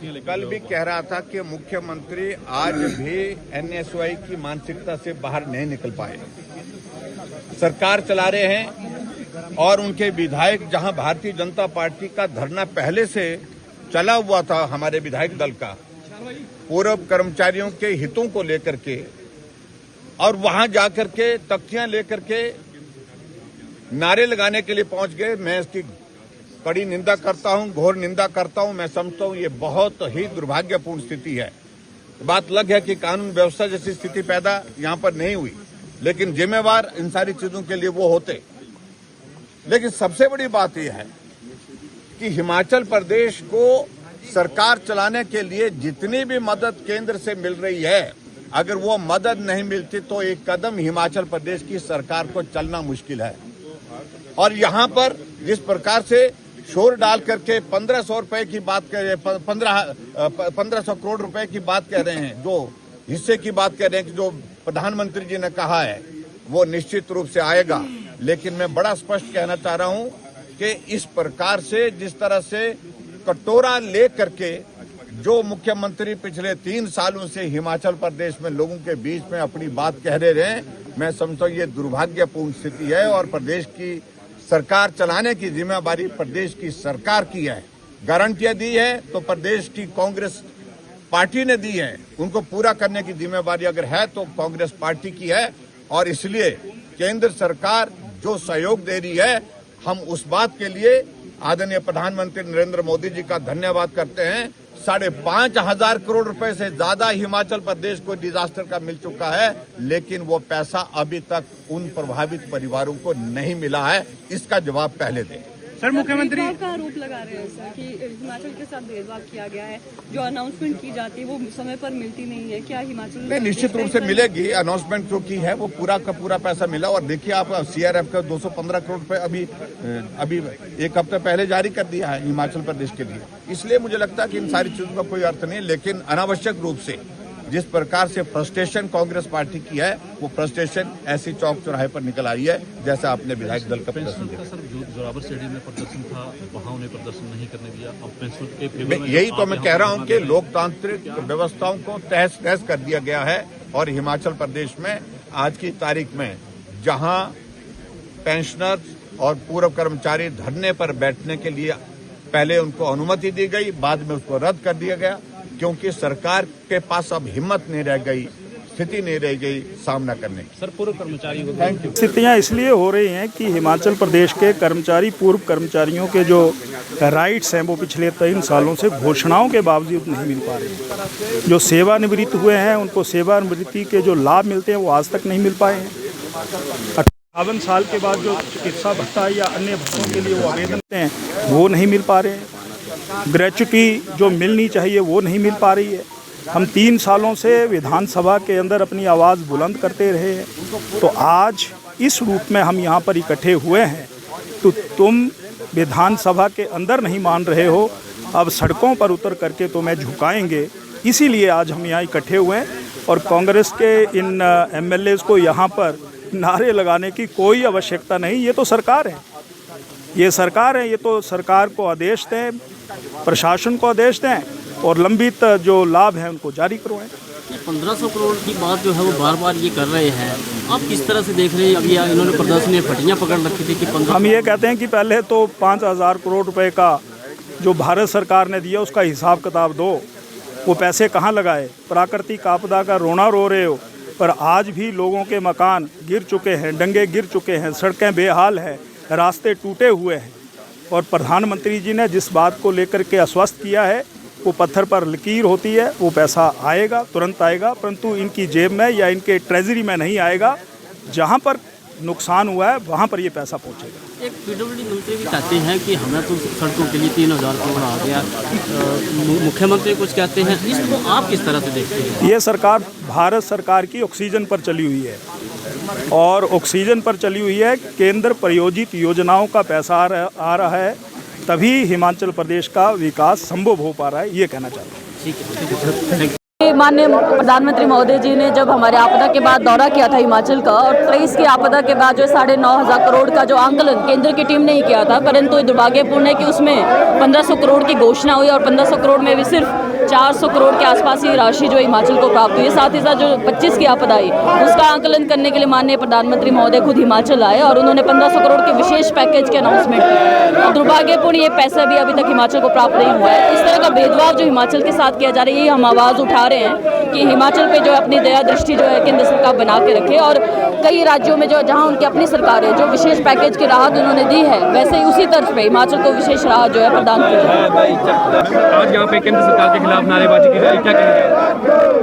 तख्तियां लेकर कल भी कह रहा था कि मुख्यमंत्री आज भी एनएसयूआई की मानसिकता से बाहर नहीं निकल पाए। सरकार चला रहे हैं और उनके विधायक, जहां भारतीय जनता पार्टी का धरना पहले से चला हुआ था, हमारे विधायक दल का, पूर्व कर्मचारियों के हितों को लेकर के, और वहां जाकर के तख्तियां लेकर के नारे लगाने के लिए पहुंच गए। मैं इसकी कड़ी निंदा करता हूं, घोर निंदा करता हूं। मैं समझता हूं ये बहुत ही दुर्भाग्यपूर्ण स्थिति है। बात अलग है कि कानून व्यवस्था जैसी स्थिति पैदा यहां पर नहीं हुई, लेकिन जिम्मेवार इन सारी चीजों के लिए वो होते। लेकिन सबसे बड़ी बात यह है कि हिमाचल प्रदेश को सरकार चलाने के लिए जितनी भी मदद केंद्र से मिल रही है, अगर वो मदद नहीं मिलती तो एक कदम हिमाचल प्रदेश की सरकार को चलना मुश्किल है। और यहां पर जिस प्रकार से शोर डाल करके 1500 रुपए की बात कर रहे हैं, 1500 करोड़ रुपए की बात कह रहे हैं, जो हिस्से की बात कह रहे हैं कि जो प्रधानमंत्री जी ने कहा है वो निश्चित रूप से आएगा। लेकिन मैं बड़ा स्पष्ट कहना चाह रहा हूं कि इस प्रकार से जिस तरह से कटोरा ले करके जो मुख्यमंत्री पिछले 3 सालों से हिमाचल प्रदेश में लोगों के बीच में अपनी बात कह रहे हैं, मैं समझता हूं ये दुर्भाग्यपूर्ण स्थिति है। और प्रदेश की सरकार चलाने की जिम्मेदारी प्रदेश की सरकार की है। गारंटियां दी है तो प्रदेश की कांग्रेस पार्टी ने दी है, उनको पूरा करने की जिम्मेदारी अगर है तो कांग्रेस पार्टी की है। और इसलिए केंद्र सरकार जो सहयोग दे रही है, हम उस बात के लिए आदरणीय प्रधानमंत्री नरेंद्र मोदी जी का धन्यवाद करते हैं। 5,500 करोड़ रुपए से ज्यादा हिमाचल प्रदेश को डिजास्टर का मिल चुका है, लेकिन वो पैसा अभी तक उन प्रभावित परिवारों को नहीं मिला है। इसका जवाब पहले दें। सर, मुख्यमंत्री का आरोप लगा रहे हैं सर कि हिमाचल के साथ भेदभाव किया गया है, जो अनाउंसमेंट की जाती है वो समय पर मिलती नहीं है। क्या हिमाचल में निश्चित रूप से मिलेगी? अनाउंसमेंट जो की है वो पूरा का पूरा पैसा मिला। और देखिए आप, सीआरएफ का 215 करोड़ रुपए अभी एक हफ्ते पहले जारी कर दिया है हिमाचल प्रदेश के लिए। इसलिए मुझे लगता है कि इन सारी चीजों का कोई अर्थ नहीं, लेकिन अनावश्यक रूप से जिस प्रकार से फ्रस्ट्रेशन कांग्रेस पार्टी की है, वो फ्रस्ट्रेशन ऐसी चौक चौराहे पर निकल आई है जैसा आपने विधायक दल का प्रदर्शन देखा। सर, जो जोरावर स्टेडियम में प्रदर्शन था वहां उन्हें प्रदर्शन नहीं करने दिया। अब पेंशन के फेवर में यही तो मैं कह रहा हूं कि लोकतांत्रिक व्यवस्थाओं को तहस नहस कर दिया गया है। और हिमाचल प्रदेश में आज की तारीख में जहां पेंशनर्स और पूर्व कर्मचारी धरने पर बैठने के लिए पहले उनको अनुमति दी गई, बाद में उसको रद्द कर दिया गया, क्योंकि सरकार के पास अब हिम्मत नहीं रह गई, स्थिति नहीं रह गई सामना करने की। सर, पूर्व कर्मचारियों को स्थितियाँ इसलिए हो रही हैं कि हिमाचल प्रदेश के कर्मचारी, पूर्व कर्मचारियों के जो राइट्स हैं वो पिछले 3 सालों से घोषणाओं के बावजूद नहीं मिल पा रहे हैं। जो सेवानिवृत्त हुए हैं उनको सेवानिवृत्ति के जो लाभ मिलते हैं वो आज तक नहीं मिल पाए हैं। 58 साल के बाद जो चिकित्सा भत्ता या अन्य भत्तों के लिए वो आवेदन करते हैं वो नहीं मिल पा रहे हैं। ग्रेच्युटी जो मिलनी चाहिए वो नहीं मिल पा रही है। हम 3 सालों से विधानसभा के अंदर अपनी आवाज़ बुलंद करते रहे हैं, तो आज इस रूप में हम यहाँ पर इकट्ठे हुए हैं, तो तुम विधानसभा के अंदर नहीं मान रहे हो, अब सड़कों पर उतर करके तुम्हें झुकाएंगे। इसीलिए आज हम यहाँ इकट्ठे हुए हैं। और कांग्रेस के इन एमएलएज को यहाँ पर नारे लगाने की कोई आवश्यकता नहीं। ये तो सरकार है, ये सरकार है, ये तो सरकार को आदेश दें, प्रशासन को आदेश दें और लंबित जो लाभ हैं उनको जारी करवाएं। 1500 करोड़ की बात जो है वो बार बार ये कर रहे हैं, आप किस तरह से देख रहे हैं? अभी इन्होंने प्रदर्शन में फटियाँ पकड़ रखी थी कि 15। हम ये कहते हैं कि पहले तो 5,000 करोड़ रुपए का जो भारत सरकार ने दिया उसका हिसाब किताब दो। वो पैसे कहाँ लगाए? प्राकृतिक आपदा का रोना रो रहे हो, पर आज भी लोगों के मकान गिर चुके हैं, डंगे गिर चुके हैं, सड़कें बेहाल हैं, रास्ते टूटे हुए हैं। और प्रधानमंत्री जी ने जिस बात को लेकर के आश्वस्त किया है वो पत्थर पर लकीर होती है। वो पैसा आएगा, तुरंत आएगा, परंतु इनकी जेब में या इनके ट्रेजरी में नहीं आएगा। जहां पर नुकसान हुआ है वहां पर ये पैसा पहुंचेगा। एक पीडब्ल्यूडी मंत्री भी कहते हैं कि हमें तो सड़कों के लिए 3,000 करोड़ आ गया। मुख्यमंत्री कुछ कहते हैं, इसको आप किस तरह से देखते हैं? ये सरकार भारत सरकार की ऑक्सीजन पर चली हुई है और ऑक्सीजन पर चली हुई है। केंद्र प्रायोजित योजनाओं का पैसा आ रहा है, तभी हिमाचल प्रदेश का विकास संभव हो पा रहा है, ये कहना चाहता हूँ। ठीक है। माननीय प्रधानमंत्री महोदय जी ने जब हमारे आपदा के बाद दौरा किया था हिमाचल का, और 23 की आपदा के बाद जो 9,500 करोड़ का जो आंकलन केंद्र की टीम ने ही किया था, परंतु दुर्भाग्यपूर्ण है कि उसमें 1500 करोड़ की घोषणा हुई और 1500 करोड़ में भी सिर्फ 400 करोड़ के आसपास ही राशि जो हिमाचल को प्राप्त हुई है। साथ ही साथ जो 25 की आपदा आई उसका आंकलन करने के लिए माननीय प्रधानमंत्री महोदय खुद हिमाचल आए और उन्होंने 1500 करोड़ के विशेष पैकेज की अनाउंसमेंट की। और दुर्भाग्यपूर्ण ये पैसा भी अभी तक हिमाचल को प्राप्त नहीं हुआ है। इस तरह का भेदभाव जो हिमाचल के साथ किया जा रहा है, यही हम आवाज़ उठा रहे हैं कि हिमाचल पे जो अपनी दया दृष्टि जो है केंद्र सरकार बना के रखे। और कई राज्यों में जो जहाँ उनकी अपनी सरकार है जो विशेष पैकेज की राहत उन्होंने दी है, वैसे ही उसी तर्ज पे हिमाचल को विशेष राहत जो है प्रदान की जाए। आज यहाँ पे केंद्र सरकार के खिलाफ नारेबाजी की जा रही है, क्या कहेंगे?